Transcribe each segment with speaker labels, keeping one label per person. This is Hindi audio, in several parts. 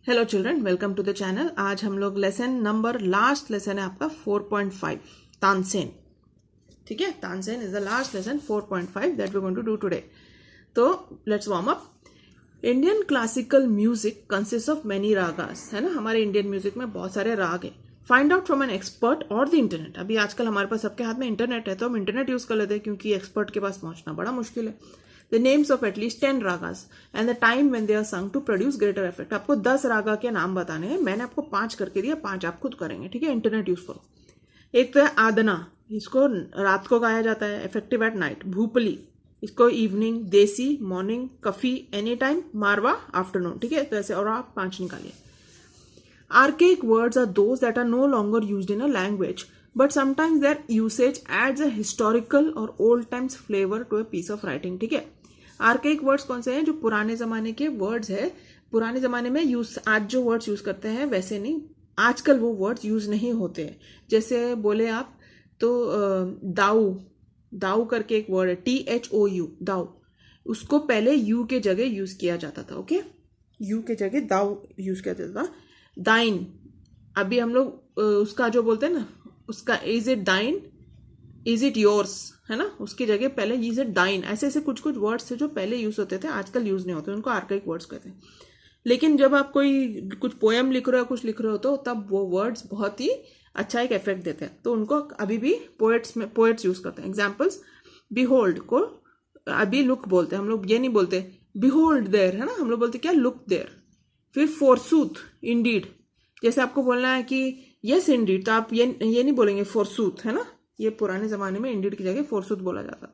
Speaker 1: Hello children, welcome to the channel. आज हम लोग लास्ट लेसन है आपका 4.5 तानसेन। ठीक है, Tansen is the last lesson 4.5 that we going to do today. तो let's warm up. Indian classical music consist of many ragas, है ना। हमारे इंडियन म्यूजिक में बहुत सारे राग है। Find out from an expert और द इंटरनेट। अभी आजकल हमारे पास सबके हाथ में इंटरनेट है, तो हम इंटरनेट यूज कर लेते हैं क्योंकि एक्सपर्ट के पास पहुंचना बड़ा मुश्किल है। The names of at least 10 ragas and the time when they are sung to produce greater effect. आपको 10 रागा के नाम बताने हैं, मैंने आपको 5 करके दिया, 5 आप खुद करेंगे। ठीक है, इंटरनेट यूज करो। एक तो है आदना, इसको रात को गाया जाता है, इफेक्टिव एट नाइट। भूपली, इसको evening. Desi morning. Kafi any time. Marwa afternoon. ठीक है, तो ऐसे और आप 5 निकालिए। Archaic words are those that are no longer used in a language, but sometimes their usage adds a historical or old times flavor to a piece of writing. ठीक है, आर्केइक वर्ड्स कौन से हैं? जो पुराने जमाने के वर्ड्स है, पुराने जमाने में यूज, आज जो वर्ड्स यूज करते हैं वैसे नहीं, आजकल वो वर्ड्स यूज नहीं होते हैं। जैसे बोले आप तो दाऊ, दाऊ करके एक वर्ड है, THOU, दाऊ, उसको पहले यू के जगह यूज किया जाता था। ओके, यू के जगह दाऊ यूज किया जाता था। दाइन, अभी हम लोग उसका जो बोलते हैं ना, उसका इज इट दाइन, इज इट योर्स, है ना, उसकी जगह पहले इज इट दाइन। ऐसे ऐसे कुछ कुछ वर्ड्स थे जो पहले यूज होते थे, आजकल यूज नहीं होते, उनको आर्काइक वर्ड्स कहते हैं। लेकिन जब आप कोई कुछ पोएम लिख रहे हो, कुछ लिख रहे हो, तो तब वो वर्ड्स बहुत ही अच्छा एक इफेक्ट देते हैं, तो उनको अभी भी पोएट्स यूज करते हैं। एग्जाम्पल्स, बिहोल्ड को अभी लुक बोलते हैं हम लोग, ये नहीं बोलते बिहोल्ड देयर, है ना, हम लोग बोलते क्या, लुक देयर। फिर फोरसूथ, इंडीड, जैसे आपको बोलना है कि यस इंडीड, तो आप ये नहीं बोलेंगे फोरसूथ, है ना, ये पुराने जमाने में इंडीड की जगह फोरसूथ बोला जाता।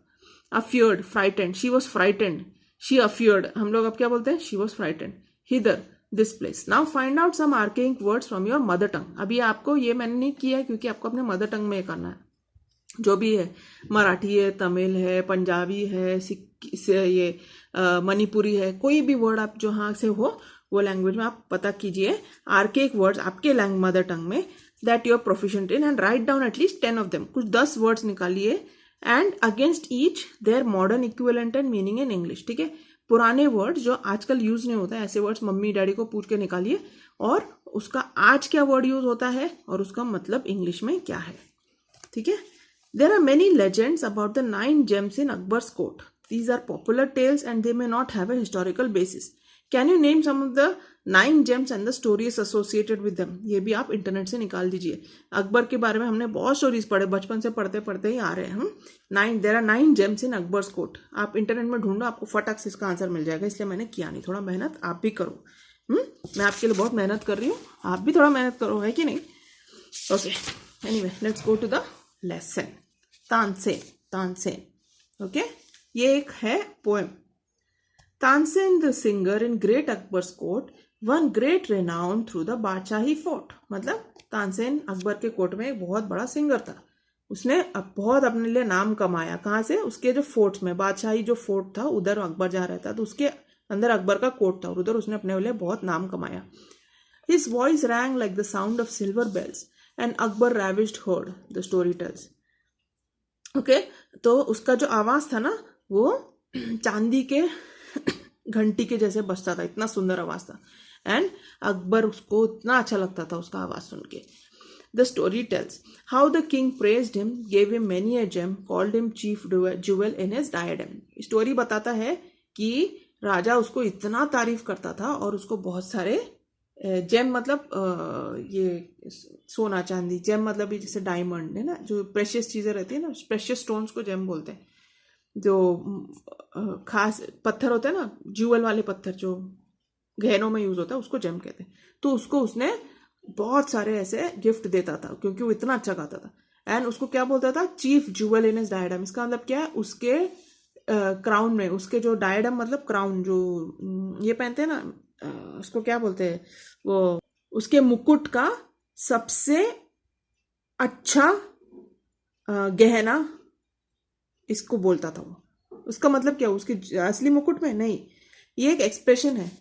Speaker 1: Afeard, frightened, she was frightened, she afeard, हम लोग अब क्या बोलते हैं, she was frightened. Hither, this place. Now find out some archaic words from your mother tongue. अभी आपको ये मैंने नहीं किया है क्योंकि आपको अपने मदर टंग में करना है, जो भी है, मराठी है, तमिल है, पंजाबी है, ये मणिपुरी है, कोई भी वर्ड आप जहाँ से हो वो लैंग्वेज में आप पता कीजिए आर्केइक वर्ड्स आपके मदर टंग में that you are proficient in, and write down at least 10 of them. कुछ 10 वर्ड्स निकालिए and against each their modern equivalent and meaning in English. ठीक है, पुराने वर्ड्स जो आजकल यूज नहीं होता है, ऐसे वर्ड्स मम्मी डैडी को पूछ के निकालिए, और उसका आज क्या वर्ड यूज होता है और उसका मतलब इंग्लिश में क्या है। ठीक है, there are many legends about the 9 gems in Akbar's court. These are popular tales and they may not have a historical basis. Can you name some of the 9 gems and the stories associated with them? ये भी आप इंटरनेट से निकाल दीजिए। अकबर के बारे में हमने बहुत स्टोरीज पढ़े, बचपन से पढ़ते पढ़ते ही आ रहे हैं हम। There are 9 gems in Akbar's court. आप इंटरनेट में ढूंढो, आपको फटाक से इसका आंसर मिल जाएगा, इसलिए मैंने किया नहीं। थोड़ा मेहनत आप भी करो। मैं आपके लिए बहुत मेहनत कर रही हूँ, आप भी थोड़ा मेहनत करो, है कि नहीं? Okay, anyway let's go to the lesson. Tansen, Tansen. Okay, ये एक है poem. Tansen the singer in great Akbar's court one great renown through the Badshahi fort. मतलब तानसेन अकबर के कोर्ट में एक बहुत बड़ा सिंगर था, उसने बहुत अपने लिए नाम कमाया। कहाँ से? उसके जो फोर्ट्स में, बादशाही जो फोर्ट था उधर अकबर जहाँ रहता, तो उसके अंदर अकबर का कोर्ट था और उधर उसने अपने लिए बहुत नाम कमाया। His voice rang like the sound of silver bells and Akbar ravished heard, the story tells. Okay, तो उसका जो आवाज था ना, वो चांदी के घंटी के जैसे बजता था, इतना सुंदर आवाज था, एंड अकबर उसको इतना अच्छा लगता था उसका आवाज सुन के। The story tells how the king praised him, gave him many a gem, called him chief jewel in his diadem. Story बताता है कि राजा उसको इतना तारीफ करता था और उसको बहुत सारे जेम, मतलब ये सोना चांदी, जेम मतलब ये जैसे डायमंड है ना, जो प्रेशियस चीजें रहती है ना, प्रेशियस स्टोन्स को जेम बोलते हैं। जो खास पत्थर होते हैं ना, ज्यूवल वाले पत्थर जो गहनों में यूज होता है, उसको जेम कहते हैं। तो उसको उसने बहुत सारे ऐसे गिफ्ट देता था क्योंकि वो इतना अच्छा गाता था। एंड उसको क्या बोलता था? Chief jewel in his diadem. इसका मतलब क्या है? उसके क्राउन में, उसके जो डायडम मतलब क्राउन जो ये पहनते हैं ना, उसको क्या बोलते हैं, वो उसके मुकुट का सबसे अच्छा गहना इसको बोलता था वो। उसका मतलब क्या? उसके असली मुकुट में नहीं, ये एक एक्सप्रेशन है,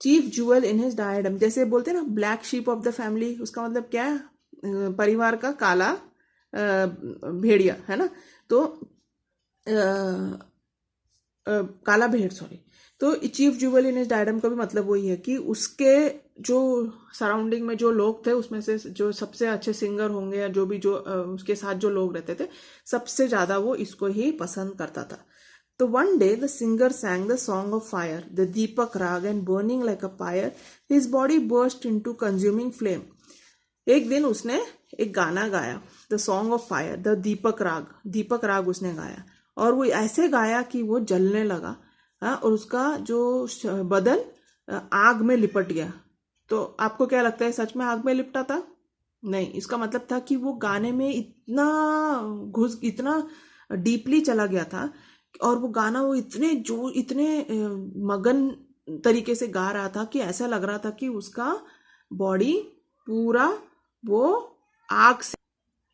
Speaker 1: चीफ ज्वेल इन हिज डायडम। जैसे बोलते हैं ना black sheep of the family, उसका मतलब क्या है? परिवार का काला भेड़िया, है ना। तो काला भेड़, सॉरी। तो चीफ ज्वेल इन हिज डायडम का भी मतलब वही है कि उसके जो सराउंडिंग में जो लोग थे उसमें से जो सबसे अच्छे सिंगर होंगे या जो भी जो उसके साथ जो लोग रहते थे सबसे ज़्यादा वो इसको ही पसंद करता था. तो one day the singer sang the song of fire, the Deepak Rag, and burning like a pyre, his body burst into consuming flame. एक दिन उसने एक गाना गाया, the song of fire, the Deepak raga उसने गाया, और वो ऐसे गाया कि वो जलने लगा. और उसका जो बदन आग में लिपट गया. तो आपको क्या लगता है, सच में आग में लिपटा था? नहीं, इसका मतलब था कि वो गाने में इतना डीपली चला गया था, और वो गाना वो इतने मगन तरीके से गा रहा था कि ऐसा लग रहा था कि उसका बॉडी पूरा वो आग से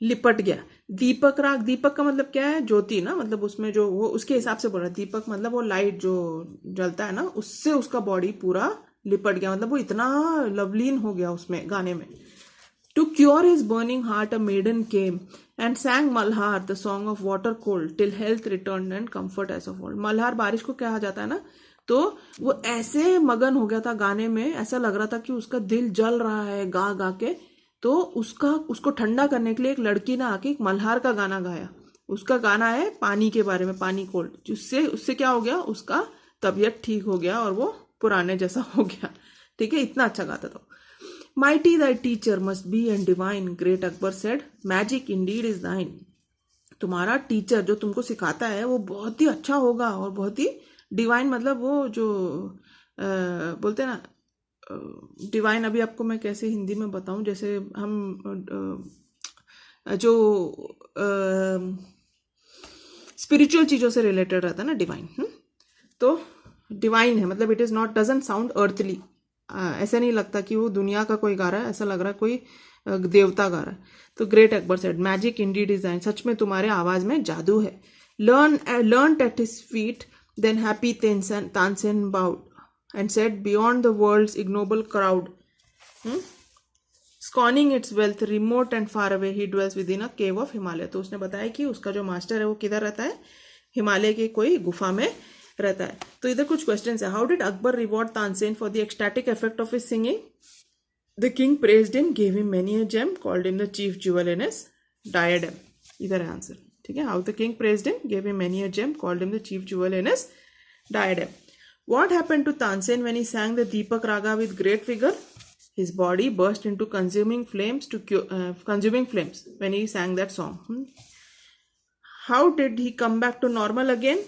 Speaker 1: लिपट गया. दीपक राग, दीपक का मतलब क्या है? ज्योति ना, मतलब उसमें जो वो उसके हिसाब से बोल रहा है. दीपक मतलब वो लाइट जो जलता है ना, उससे उसका बॉडी पूरा लिपट गया, मतलब वो इतना लवलीन हो गया उसमें गाने में. To cure his burning heart, a maiden came and sang Malhar, the song of water cold, till health returned and comfort as of old. Malhar बारिश को कहा जाता है ना. तो वो ऐसे मगन हो गया था गाने में, ऐसा लग रहा था कि उसका दिल जल रहा है गा गा के. तो उसको ठंडा करने के लिए एक लड़की ने आके एक मल्हार का गाना गाया. उसका गाना है पानी के बारे में, पानी कोल्ड. उससे क्या हो गया, उसका तबीयत ठीक हो गया और वो पुराने जैसा हो गया. ठीक है, इतना अच्छा गाता था. Mighty thy teacher must be and divine, great Akbar said, magic indeed is thine. तुम्हारा टीचर जो तुमको सिखाता है वो बहुत ही अच्छा होगा और बहुत ही डिवाइन, मतलब वो जो बोलते हैं ना डिवाइन. अभी आपको मैं कैसे हिंदी में बताऊं, जैसे हम जो स्पिरिचुअल चीज़ों से रिलेटेड रहता है ना डिवाइन. तो डिवाइन है, मतलब it is not, doesn't sound earthly. ऐसा नहीं लगता कि वो दुनिया का कोई गा रहा है, ऐसा लग रहा है कोई देवता गा रहा है. तो great Akbar said, magic indeed is thine, सच में तुम्हारे आवाज में जादू है. Learn at his feet, then happy Tansen bowed and said, beyond the world's ignoble crowd, scorning its wealth, remote and far away, he dwells within a cave of Himalaya. तो उसने बताया कि उसका जो मास्टर है वो किधर रहता है, हिमालय के कोई गुफा में रहता है. तो इधर कुछ क्वेश्चंस है. How did Akbar reward Tansen for the ecstatic effect of his singing? The king praised him, gave him many a gem, called him the chief jewel in his diadem. इधर है आंसर. ठीक है, how the king praised him, gave him many a gem, called him the chief jewel in his diadem. What happened to Tansen when he sang the Deepak Raga with great vigor? His body burst into consuming flames when he sang that song. How did he come back to normal again?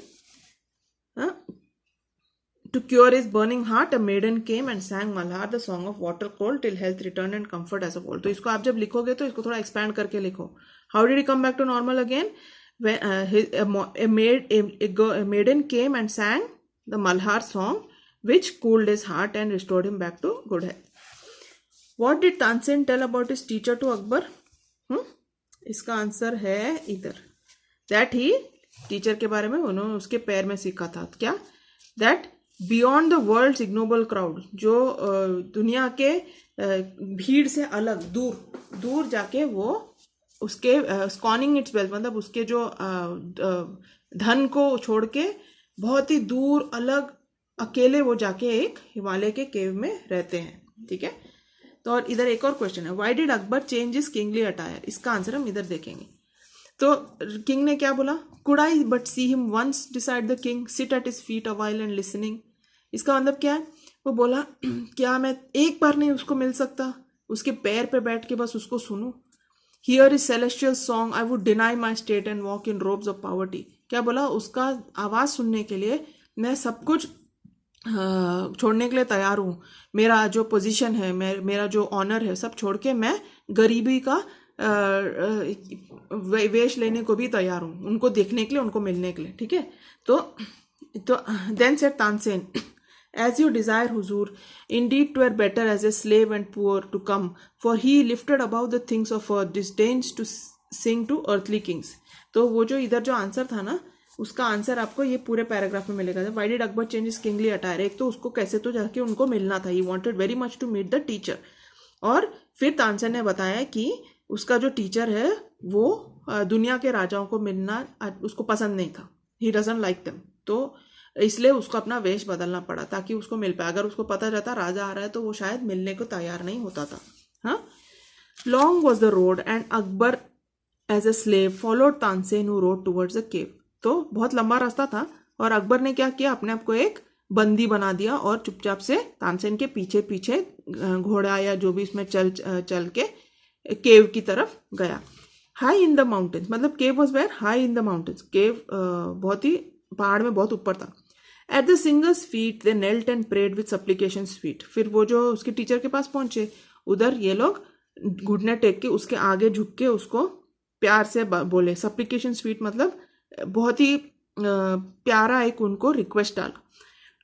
Speaker 1: To cure his burning heart, a maiden came and sang Malhar, the song of water cold, till health returned and comfort as of old. तो इसको आप जब लिखोगे तो इसको थोड़ा expand करके लिखो. How did he come back to normal again? When a maiden came and sang the Malhar song, which cooled his heart and restored him back to good health. What did Tansen tell about his teacher to Akbar? इसका आंसर है इधर. That he, टीचर के बारे में उन्होंने उसके पैर में सीखा था. क्या? That beyond the world's ignoble crowd, जो दुनिया के भीड़ से अलग दूर जाके वो उसके स्कॉनिंग इट्स वेल्थ, मतलब उसके जो धन को छोड़ के बहुत ही दूर अलग अकेले वो जाके एक हिमालय के केव में रहते हैं. ठीक है, तो और इधर एक और क्वेश्चन है. Why did Akbar change his kingly attire? इसका आंसर हम इधर देखेंगे. तो किंग ने क्या बोला? Could I but see him once, decide the king, sit at his feet a while and listening. इसका मतलब क्या है? वो बोला क्या मैं एक बार नहीं उसको मिल सकता, उसके पैर पे बैठ के बस उसको सुनूं. Here is celestial song, I would deny my state and walk in ropes of poverty. क्या बोला? उसका आवाज सुनने के लिए मैं सब कुछ छोड़ने के लिए तैयार हूँ. मेरा जो पोजीशन है, मेरा जो ऑनर है, सब छोड़ के मैं गरीबी का वेश लेने को भी तैयार हूँ, उनको देखने के लिए, उनको मिलने के लिए. ठीक है, तो then said Tansen, as you desire, Huzur, indeed 'twere better as a slave and poor to come, for he lifted above the things of earth, disdains to sing to earthly kings. तो वो जो इधर जो आंसर था ना, उसका आंसर आपको ये पूरे पैराग्राफ में मिलेगा. Why did Akbar change his kingly attire? एक तो उसको कैसे तो जाके उनको मिलना था, he wanted very much to meet the teacher. और फिर तानसेन ने बताया कि उसका जो टीचर है वो दुनिया के राजाओं को मिलना उसको पसंद नहीं था, he doesn't like them. तो इसलिए उसको अपना वेश बदलना पड़ा ताकि उसको मिल पाए। अगर उसको पता रहता राजा आ रहा है तो वो शायद मिलने को तैयार नहीं होता था। हाँ, long was the road and Akbar as a slave followed Tansen who rode towards the cave. तो बहुत लंबा रास्ता था और अकबर ने क्या किया, अपने आप को एक बंदी बना दिया और चुपचाप से तानसेन के पीछे पीछे घोड़ा या जो भी इसमें चल के केव की तरफ गया। हाई इन द माउंटेन्स, मतलब cave was where high in the mountains, cave बहुत ही पहाड़ में बहुत ऊपर था। At the singer's feet they knelt and prayed with supplication sweet. फिर वो जो उसके टीचर के पास पहुंचे, उधर ये लोग घुटने टेक के उसके आगे झुक के उसको प्यार से बोले। सप्लिकेशन स्वीट मतलब बहुत ही प्यारा एक उनको रिक्वेस्ट डाला।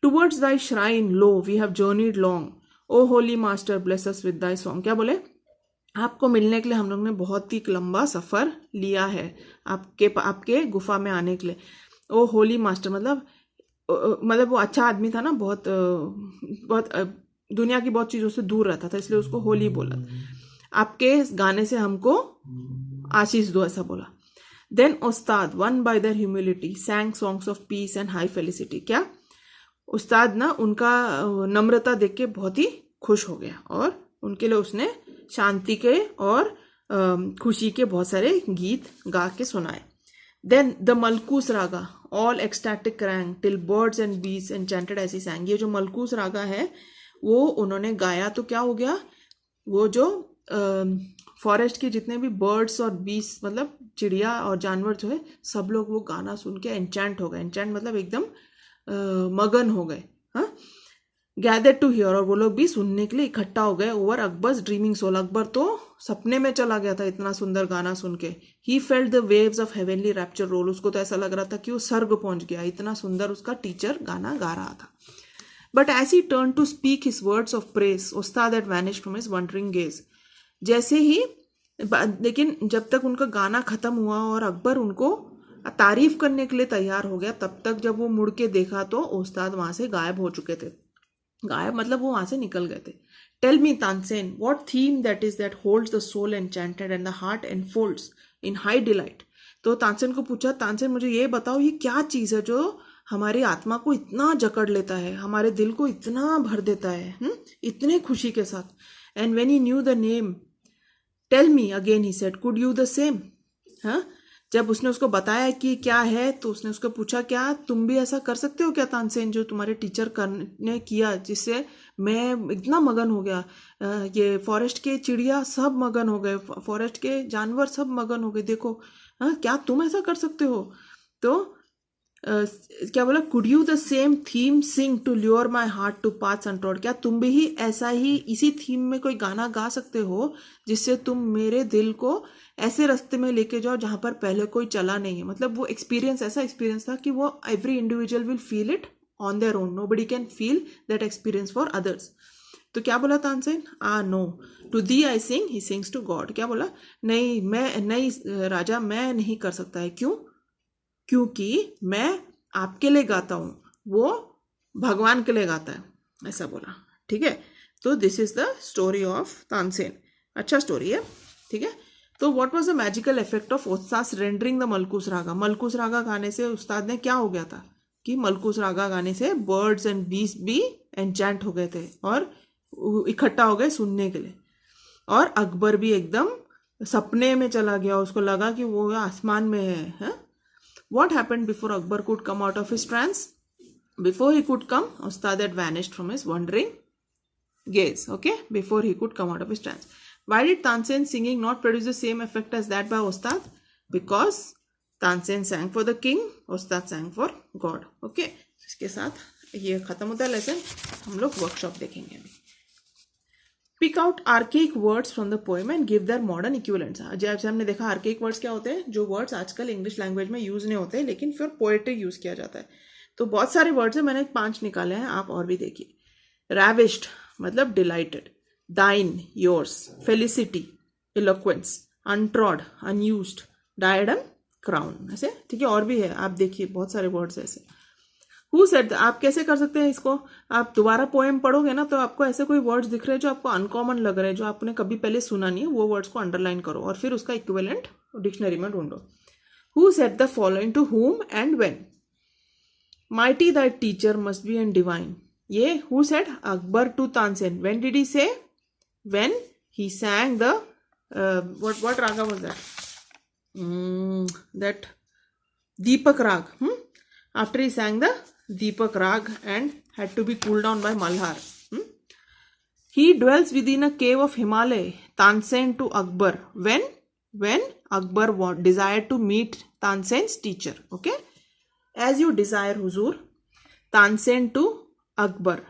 Speaker 1: Towards thy shrine lo we have journeyed long, O holy master bless us with thy song. क्या बोले, आपको मिलने के लिए हम लोग ने बहुत ही लंबा सफर लिया है आपके गुफा में आने के लिए। ओ होली मास्टर मतलब वो अच्छा आदमी था ना, बहुत दुनिया की बहुत चीजों से दूर रहता था, इसलिए उसको होली बोला। आपके गाने से हमको आशीष दो, ऐसा बोला। Then Ustad one by there humility सैंग songs of peace and high felicity. क्या उस्ताद ना उनका नम्रता देख के बहुत ही खुश हो गया और उनके लिए उसने शांति के और खुशी के बहुत सारे गीत गा के सुनाए। Then the Malkauns raga all ecstatic rang till birds and bees enchanted ऐसी सैंग। ये जो मलकूस रागा है वो उन्होंने गाया तो क्या हो गया, वो जो फॉरेस्ट के जितने भी बर्ड्स और बीस मतलब चिड़िया और जानवर जो है सब लोग वो गाना सुन के एंचेंट हो गए। एंचेंट मतलब एकदम मगन हो गए। हाँ, गैदर टू हियर, और वो लोग भी सुनने के लिए इकट्ठा हो गए। Over Akbar's dreaming soul, Akbar तो सपने में चला गया था इतना सुंदर गाना सुन के। He felt the waves of heavenly rapture roll, उसको तो ऐसा लग रहा था कि वो स्वर्ग पहुंच गया, इतना सुंदर उसका टीचर गाना गा रहा था। But as he turn to speak his words of praise उस्ताद had vanished from his wondering gaze. जैसे ही, लेकिन जब तक उनका गाना खत्म हुआ और अकबर उनको तारीफ करने के लिए तैयार हो गया, तब तक जब वो मुड़ के देखा तो उस्ताद वहां से गायब हो चुके थे। गायब मतलब वो वहां से निकल गए थे। Tell me Tansen what theme that is that holds the soul enchanted and the heart enfolds in high delight. तो तानसेन को पूछा, तानसेन मुझे ये बताओ ये क्या चीज है जो हमारी आत्मा को इतना जकड़ लेता है, हमारे दिल को इतना भर देता है इतने खुशी के साथ। And when he knew the name tell me again he said could you the same. हाँ, जब उसने उसको बताया कि क्या है तो उसने उसको पूछा, क्या तुम भी ऐसा कर सकते हो क्या तानसेन जो तुम्हारे टीचर ने किया, जिससे मैं इतना मगन हो गया। ये फॉरेस्ट के चिड़िया सब मगन हो गए, फॉरेस्ट के जानवर सब मगन हो गए, देखो। हाँ, क्या तुम ऐसा कर सकते हो? तो क्या बोला, could you the same theme sing to lure my heart to paths untrod. क्या तुम भी ऐसा ही इसी थीम में कोई गाना गा सकते हो जिससे तुम मेरे दिल को ऐसे रास्ते में लेके जाओ जहां पर पहले कोई चला नहीं है। मतलब वो एक्सपीरियंस ऐसा एक्सपीरियंस था कि वो every individual will feel it on their own, nobody can feel that experience for others. तो क्या बोला Tansen, no to thee I sing he sings to God. क्या बोला, नहीं मैं नहीं राजा, मैं नहीं कर सकता है। क्यों? क्योंकि मैं आपके लिए गाता हूं, वो भगवान के लिए गाता है, ऐसा बोला। ठीक है, तो this is the story of Tansen. अच्छा स्टोरी है, ठीक है। तो what was the magical effect of Ustad rendering the Malkauns रागा। मलकूस रागा गाने से उस्ताद ने क्या हो गया था कि मलकूस रागा गाने से बर्ड्स एंड बीस भी एन्चेंट हो गए थे और इकट्ठा हो गए सुनने के लिए। और अकबर भी एकदम सपने में चला गया, उसको लगा कि वो आसमान में है। What happened before Akbar could come out of his trance? Before he could come, Ustad had vanished from his wandering gaze. Okay, before he could come out of his trance. Why did Tansen singing not produce the same effect as that by Ustad? Because Tansen sang for the king, Ustad sang for God. Okay, इसके साथ ये खत्म होता है लेसन। हम लोग वर्कशॉप देखेंगे अभी। Pick out archaic words from the poem and give their modern equivalents. जैसे हमने देखा आर्केइक वर्ड्स क्या होते हैं, जो वर्ड्स आजकल इंग्लिश लैंग्वेज में यूज नहीं होते लेकिन फिर पोएट्री यूज किया जाता है। तो बहुत सारे वर्ड्स हैं, मैंने 5 निकाले हैं, आप और भी देखिए। रैविश्ड मतलब डिलाइटेड, दाइन योर्स, फेलिसिटी इलोक्वेंस, अनट्रॉड अनयूज्ड, डायडम क्राउन, ऐसे ठीक है। और भी है, आप देखिए बहुत सारे वर्ड्स ऐसे। हु सेड, आप कैसे कर सकते हैं इसको, आप दोबारा पोएम पढ़ोगे ना तो आपको ऐसे कोई वर्ड्स दिख रहे हैं जो आपको अनकॉमन लग रहे हैं, जो आपने कभी पहले सुना नहीं है, वो वर्ड्स को अंडरलाइन करो और फिर उसका इक्विवेलेंट डिक्शनरी में ढूंढो। Who said the following to whom and when. Mighty that teacher must be and divine. ये who said? Akbar to Tansen. When did he say? When he sang the what raga was that? That Deepak Rag. After he sang the Deepak Rag and had to be cooled down by Malhar. He dwells within a cave of Himalaya. Tansen to Akbar. When Akbar desired to meet Tansen's teacher. Okay. As you desire, Huzur. Tansen to Akbar.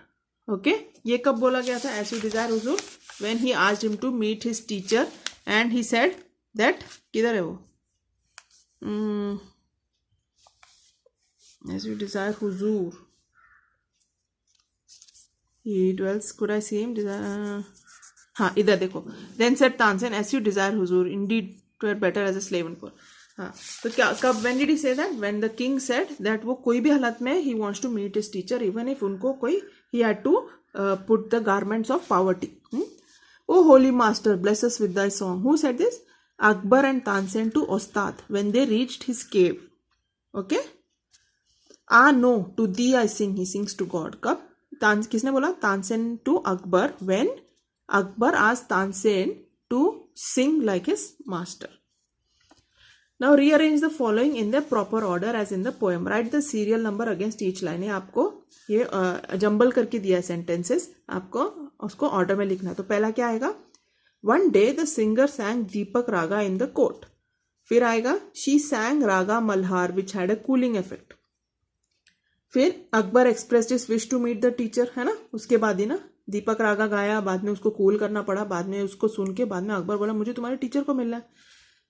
Speaker 1: Okay. ये कब बोला गया था? As you desire, Huzur. When he asked him to meet his teacher and he said that किधर है वो? As you desire, Huzur. He dwells. Could I see him? Desire. हाँ, इधर देखो. Then said Tansen, as you desire, Huzur. Indeed, were better as a slave and poor. हाँ, तो क्या कब? When did he say that? When the king said that वो कोई भी हालत में he wants to meet his teacher, even if उनको कोई he had to put the garments of poverty. Oh holy master, bless us with thy song. Who said this? Akbar and Tansen to Ostad when they reached his cave. Okay. Ah no, to thee I sing. He sings to God. कब? किसने बोला? Tansen to Akbar when Akbar asked Tansen to sing like his master. Now rearrange the following in the proper order as in the poem. Write the serial number against each line. ये आपको ये जंबल करके दिया है sentences. आपको उसको ऑर्डर में लिखना है. तो पहला क्या आएगा? One day the singer sang Deepak Raga in the court. फिर आएगा she sang Raga Malhar which had a cooling effect. फिर Akbar expressed his wish to meet the teacher, है ना? उसके बाद ही ना दीपक रागा गाया, बाद में उसको कूल करना पड़ा, बाद में उसको सुन के बाद में अकबर बोला मुझे तुम्हारे टीचर को मिलना है.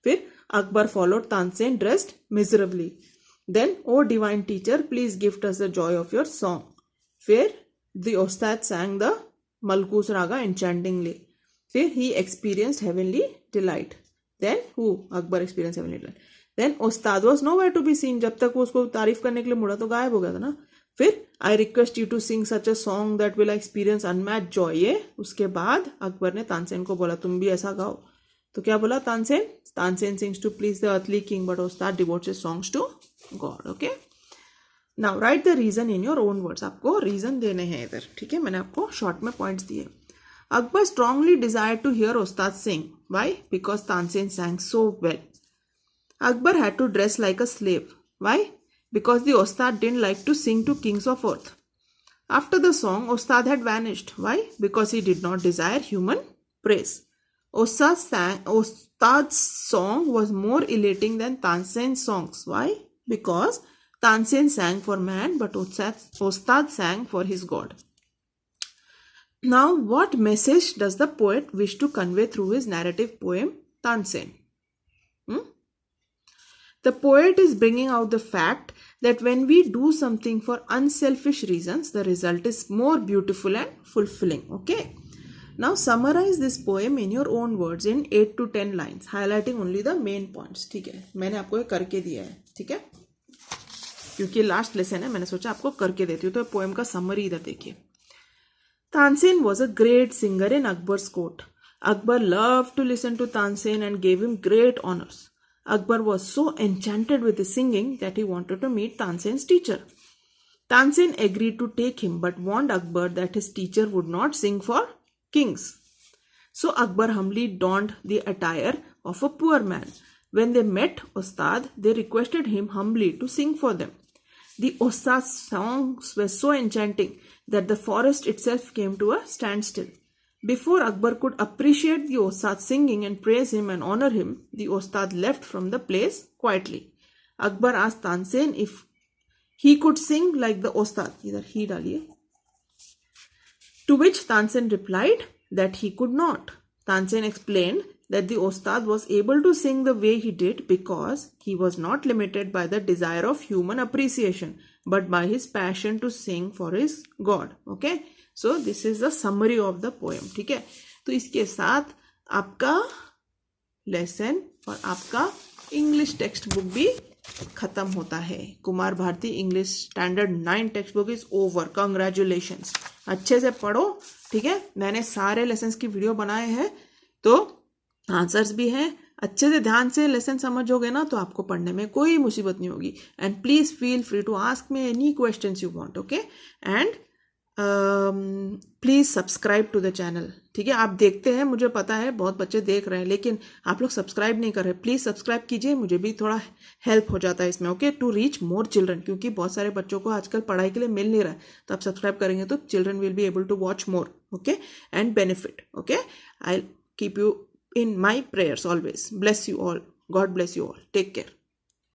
Speaker 1: फिर Akbar followed Tansen dressed miserably. Then O divine teacher please gift us the joy of your song. फिर the Ostad sang the Malkus Raga enchantingly. फिर he experienced heavenly delight. Then who? Akbar experienced heavenly delight. Then Ostad was nowhere to be seen. जब तक वो उसको तारीफ करने के लिए मुड़ा तो गायब हो गया था ना. फिर I request you to sing such a song that will experience unmatched joy. ये उसके बाद अकबर ने तानसेन को बोला तुम भी ऐसा गाओ. तो क्या बोला Tansen? Tansen sings to please the earthly king, but Ostad devotes his songs to God. Okay. Now write the reason in your own words. आपको reason देने हैं इधर. ठीक है, मैंने आपको short में points दिए. Akbar strongly desired to hear Ostad sing. Why? Because Tansen sang so well. Akbar had to dress like a slave. Why? Because the Ostad didn't like to sing to kings of earth. After the song, Ostad had vanished. Why? Because he did not desire human praise. Ostad's song was more elating than Tansen's songs. Why? Because Tansen sang for man, but Ostad sang for his God. Now, what message does the poet wish to convey through his narrative poem, Tansen? The poet is bringing out the fact that when we do something for unselfish reasons, the result is more beautiful and fulfilling. Okay. Now, summarize this poem in your own words in 8 to 10 lines, highlighting only the main points. ठीक है, मैंने आपको ये करके दिया है. ठीक है, क्योंकि लास्ट लेसन है, मैंने सोचा आपको करके देती हूँ. तो पोएम का समरी इधर देखिए. Tansen was a great singer in Akbar's court. Akbar loved to listen to Tansen and gave him great honors. Akbar was so enchanted with his singing that he wanted to meet Tansen's teacher. Tansen agreed to take him but warned Akbar that his teacher would not sing for kings. So Akbar humbly donned the attire of a poor man. When they met Ostad, they requested him humbly to sing for them. The Ostad's songs were so enchanting that the forest itself came to a standstill. Before Akbar could appreciate the Ostad's singing and praise him and honor him, the Ostad left from the place quietly. Akbar asked Tansen if he could sing like the Ostad. Either he daliye. To which Tansen replied that he could not. Tansen explained that the Ostad was able to sing the way he did because he was not limited by the desire of human appreciation, but by his passion to sing for his God. Okay, so this is the summary of the poem. ठीक है, तो इसके साथ आपका लेसन और आपका इंग्लिश टेक्स्ट बुक भी खत्म होता है. Kumar Bharati English standard 9 text book is over. Congratulations. अच्छे से पढ़ो. ठीक है, मैंने सारे लेसन्स की वीडियो बनाए हैं, तो आंसर्स भी हैं, अच्छे से ध्यान से लेसन समझोगे ना तो आपको पढ़ने में कोई मुसीबत नहीं होगी. And please feel free to ask me any questions you want. Okay, and please subscribe to the channel. ठीक है, आप देखते हैं, मुझे पता है बहुत बच्चे देख रहे हैं, लेकिन आप लोग सब्सक्राइब नहीं कर रहे. प्लीज सब्सक्राइब कीजिए, मुझे भी थोड़ा हेल्प हो जाता है इसमें. Okay, to reach more children, क्योंकि बहुत सारे बच्चों को आजकल पढ़ाई के लिए मिल नहीं रहा है. तो आप सब्सक्राइब करेंगे तो children will be able to watch more. Okay, and benefit. Okay, I keep you in my prayers always. Bless you all. God bless you all. Take care.